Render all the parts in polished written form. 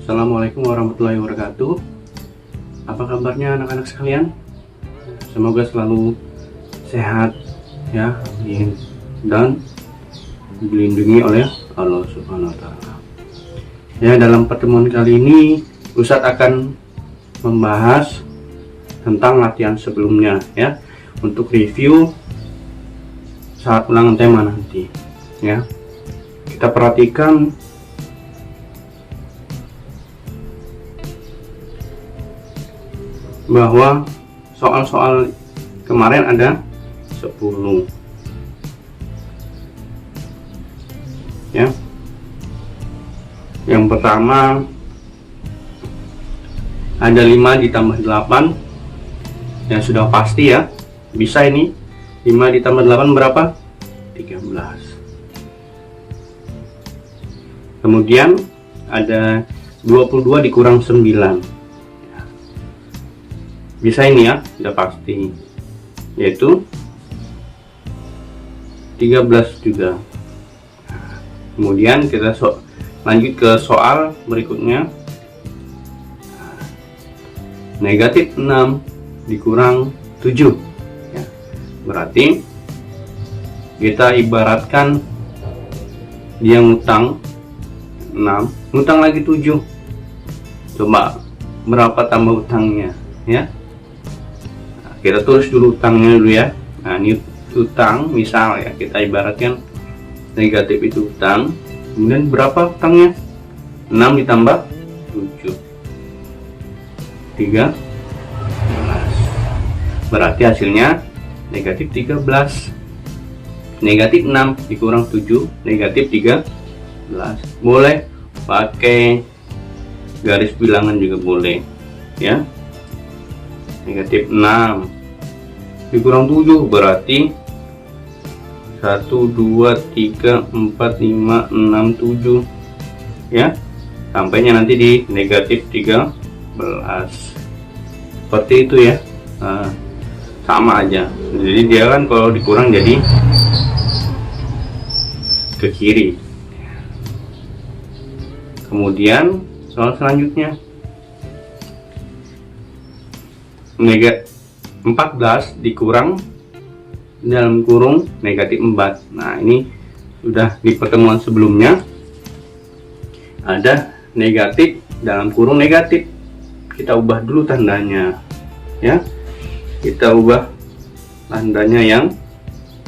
Assalamualaikum warahmatullahi wabarakatuh. Apa kabarnya anak-anak sekalian? Semoga selalu sehat ya, amin. Dan dilindungi oleh Allah Subhanahu wa taala. Ya, dalam pertemuan kali ini Ustadz akan membahas tentang latihan sebelumnya ya, untuk review saat ulangan tema nanti ya. Kita perhatikan bahwa soal-soal kemarin ada 10 ya. Yang pertama ada 5 ditambah 8 yang sudah pasti ya, bisa ini 5 ditambah 8 berapa? 13. Kemudian ada 22 dikurang 9, bisa ini ya, sudah pasti, yaitu 13 juga. Kemudian kita lanjut ke soal berikutnya. Negatif 6 dikurang 7 ya. Berarti kita ibaratkan dia ngutang 6, ngutang lagi 7. Coba berapa tambah utangnya ya? Kita tulis dulu utangnya dulu ya. Nah, ini utang, misal ya, kita ibaratkan negatif itu utang. Kemudian berapa utangnya? 6 ditambah 7, 13. Berarti hasilnya negatif 13. Negatif 6 dikurang 7, negatif 13. Boleh pakai garis bilangan juga boleh ya. Negatif 6 dikurang 7 berarti 1, 2, 3, 4, 5, 6, 7 ya, sampainya nanti di negatif 13. Seperti itu ya. Nah, sama aja, jadi dia kan kalau dikurang jadi ke kiri. Kemudian soal selanjutnya, 14 dikurang dalam kurung negatif 4. Nah, ini sudah di pertemuan sebelumnya ada negatif dalam kurung negatif. Kita ubah dulu tandanya ya. Kita ubah tandanya yang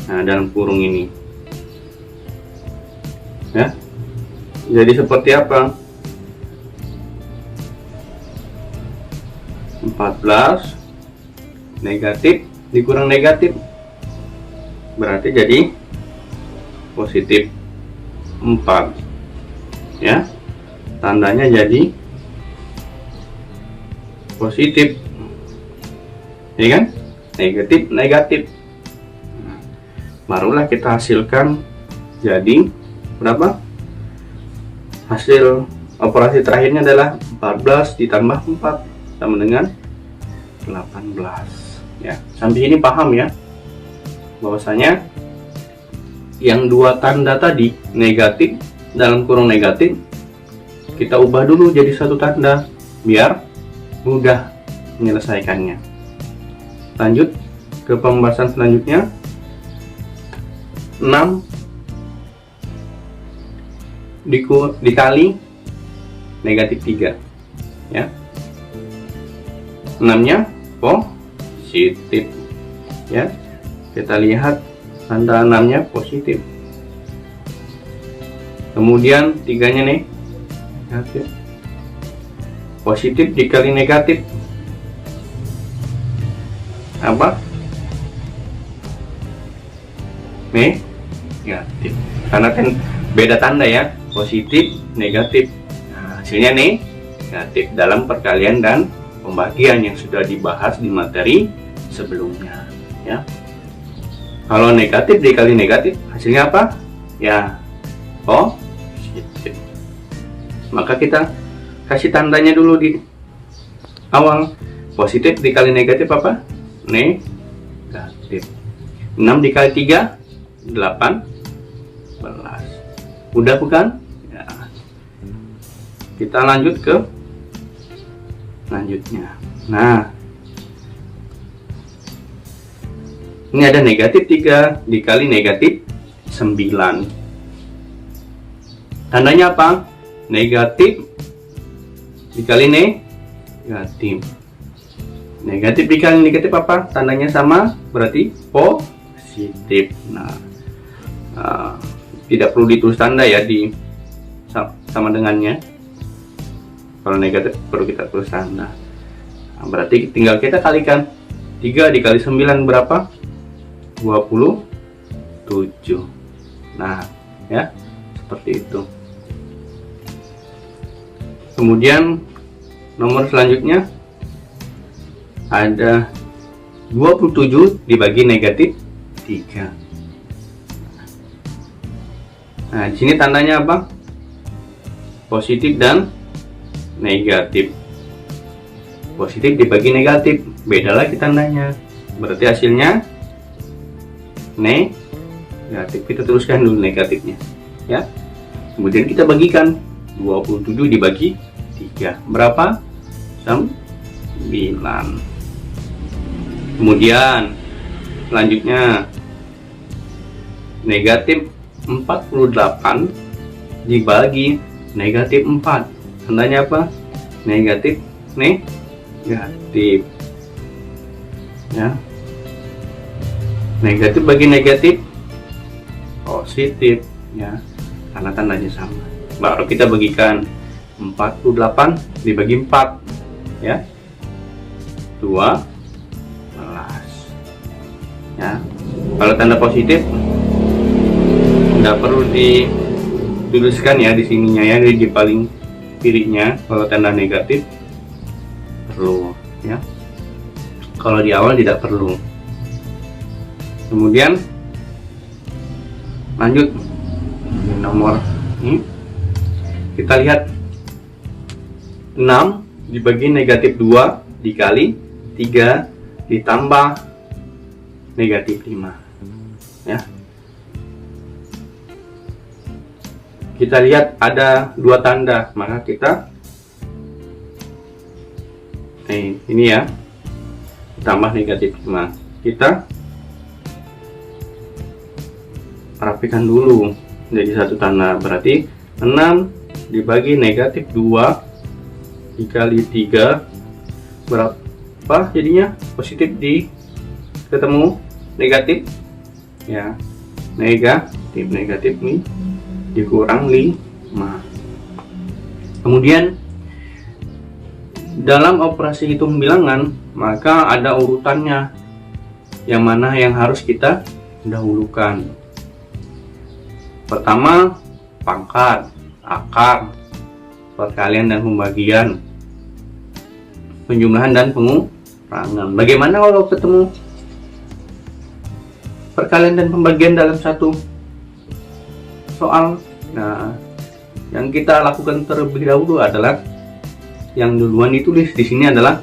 dalam kurung ini ya. Jadi seperti apa? 14 negatif dikurang negatif berarti jadi positif 4 ya. Tandanya jadi positif ya kan, negatif negatif. Barulah kita hasilkan jadi berapa? Hasil operasi terakhirnya adalah 14 ditambah 4 sama dengan 18 ya. Sampai ini paham ya, bahwasanya yang dua tanda tadi negatif dalam kurung negatif kita ubah dulu jadi satu tanda biar mudah menyelesaikannya. Lanjut ke pembahasan selanjutnya. 6 dikali negatif 3 ya. 6 nya positif ya. Kita lihat tanda 6 nya positif. Kemudian 3 nya nih negatif. Positif dikali negatif apa? Negatif. Karena kan beda tanda ya, positif negatif. Nah, hasilnya negatif dalam perkalian dan pembagian yang sudah dibahas di materi sebelumnya ya. Kalau negatif dikali negatif hasilnya apa? Ya positif. Maka kita kasih tandanya dulu di awal. Positif dikali negatif apa? Negatif. 6 dikali 3 18. Udah bukan? Ya. Kita lanjut ke selanjutnya. Nah, ini ada negatif 3 dikali negatif 9. Tandanya apa? Negatif dikali negatif. Negatif dikali negatif apa? Tandanya sama, berarti positif. Nah, tidak perlu ditulis tanda ya di sama dengannya. Kalau negatif perlu kita tulis tanda. Nah, berarti tinggal kita kalikan. 3 dikali 9 berapa? 27. Nah, ya, seperti itu. Kemudian nomor selanjutnya ada 27 dibagi negatif 3. Nah, di sini tandanya apa? Positif dan negatif. Positif dibagi negatif, beda lagi tandanya. Berarti hasilnya negatif. Kita teruskan dulu negatifnya, ya. Kemudian kita bagikan 27 dibagi 3 berapa? 9. Kemudian selanjutnya negatif 48 dibagi negatif 4. Tandanya apa? Negatif negatif, ya. Negatif bagi negatif positif, ya, karena tandanya sama. Baru kita bagikan 48 dibagi 4, ya, 12, ya. Kalau tanda positif tidak perlu dituliskan ya di sininya, ya, di paling kirinya. Kalau tanda negatif perlu, ya. Kalau di awal tidak perlu. Kemudian lanjut nomor ini, kita lihat 6 dibagi negatif 2 dikali 3 ditambah negatif 5, ya. Kita lihat ada 2 tanda, maka kita ini ya, tambah negatif 5. Kita rapikan dulu jadi satu tanda, berarti 6 dibagi negatif 2 dikali 3 berapa jadinya? Positif di ketemu negatif, ya, negatif nih dikurang 5. Kemudian dalam operasi hitung bilangan maka ada urutannya, yang mana yang harus kita dahulukan. Pertama pangkat, akar, perkalian dan pembagian, penjumlahan dan pengurangan. Bagaimana kalau ketemu perkalian dan pembagian dalam satu soal? Nah, yang kita lakukan terlebih dahulu adalah yang duluan ditulis di sini adalah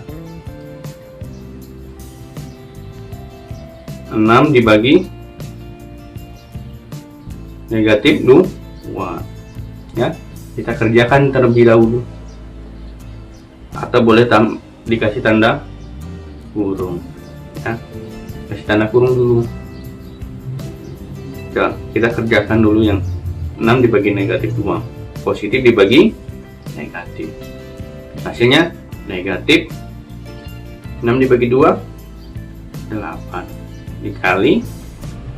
6 dibagi negatif 2, ya. Kita kerjakan terlebih dahulu, atau boleh dikasih tanda kurung, ya. Kasih tanda kurung dulu. Kita kerjakan dulu yang 6 dibagi negatif 2, positif dibagi negatif, hasilnya negatif 6 dibagi 2 8 dikali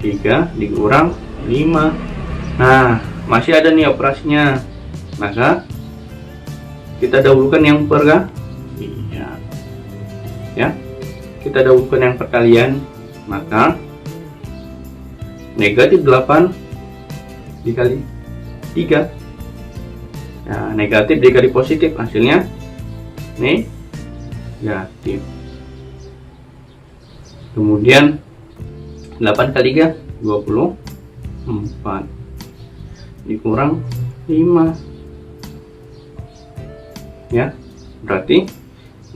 3 dikurang 5. Nah, masih ada nih operasinya, maka kita dahulukan yang perkalian, ya. Kita dahulukan yang perkalian, maka negatif 8 dikali 3, nah, negatif dikali positif, hasilnya negatif. Kemudian 8 kali 3 24 dikurang 5, ya, berarti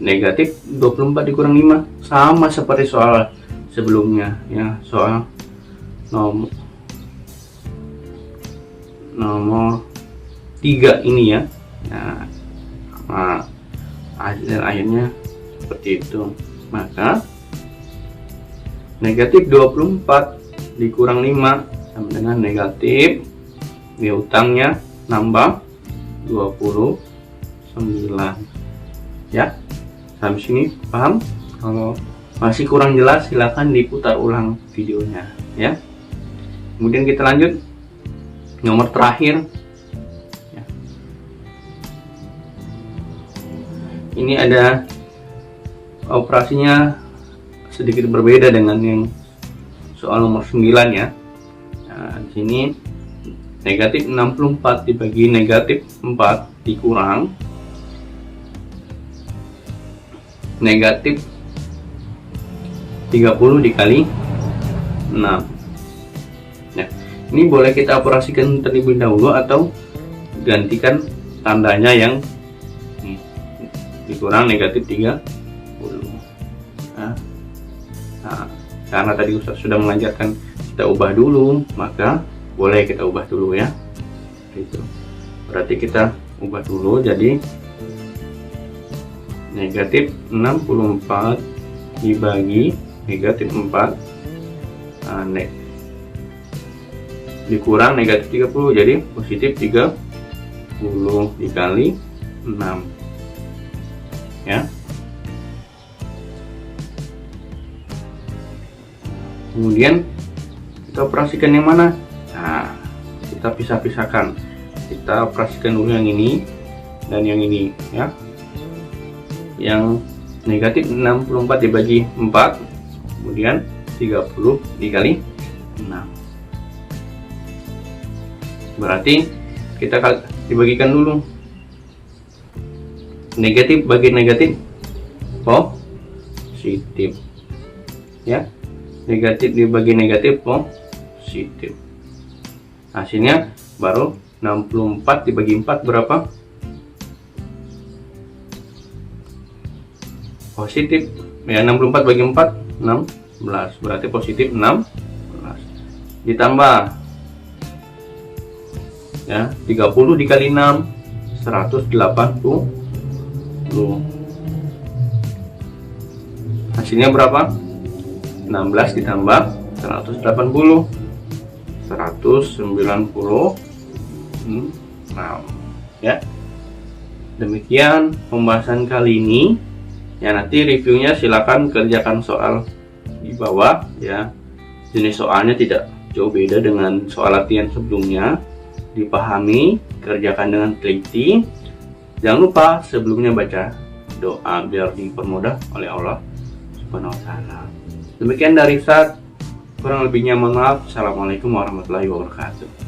negatif 24 dikurang 5, sama seperti soal sebelumnya, ya, soal nomor 3 ini, ya. Nah, Nah, akhirnya seperti itu. Maka negatif 24 dikurang 5 sama dengan negatif, ini utangnya nambah 29 ya. Sampai sini paham? Kalau masih kurang jelas silahkan diputar ulang videonya ya. Kemudian kita lanjut nomor terakhir ya. Ini ada operasinya sedikit berbeda dengan yang soal nomor 9 ya. Nah, di sini negatif 64 dibagi negatif 4 dikurang negatif 30 dikali 6 ya. Ini boleh kita operasikan terlebih dahulu atau gantikan tandanya yang dikurang negatif 30. Nah, karena tadi Ustaz sudah mengajarkan kita ubah dulu, maka boleh kita ubah dulu ya. Gitu. Berarti kita ubah dulu jadi negatif 64 dibagi negatif 4 dikurang negatif 30 jadi positif 30 dikali 6 ya. Kemudian kita operasikan yang mana? Nah, kita pisah-pisahkan. Kita operasikan dulu yang ini dan yang ini ya. Yang negatif 64 dibagi 4, kemudian 30 dikali 6. Berarti kita dibagikan dulu. Negatif bagi negatif positif ya. Negatif dibagi negatif positif. Hasilnya baru 64 dibagi 4 berapa? Positif ya. 64 bagi 4 16, berarti positif 16 ditambah ya 30 dikali 6 180. Hasilnya berapa? 16 ditambah 180 190 ya. Demikian pembahasan kali ini ya. Nanti reviewnya silakan kerjakan soal di bawah ya. Jenis soalnya tidak jauh beda dengan soal latihan sebelumnya. Dipahami, kerjakan dengan teliti. Jangan lupa sebelumnya baca doa biar dipermudah oleh Allah Subhanahu wa taala. Demikian dari Ustaz, kurang lebihnya mohon maaf. Assalamualaikum warahmatullahi wabarakatuh.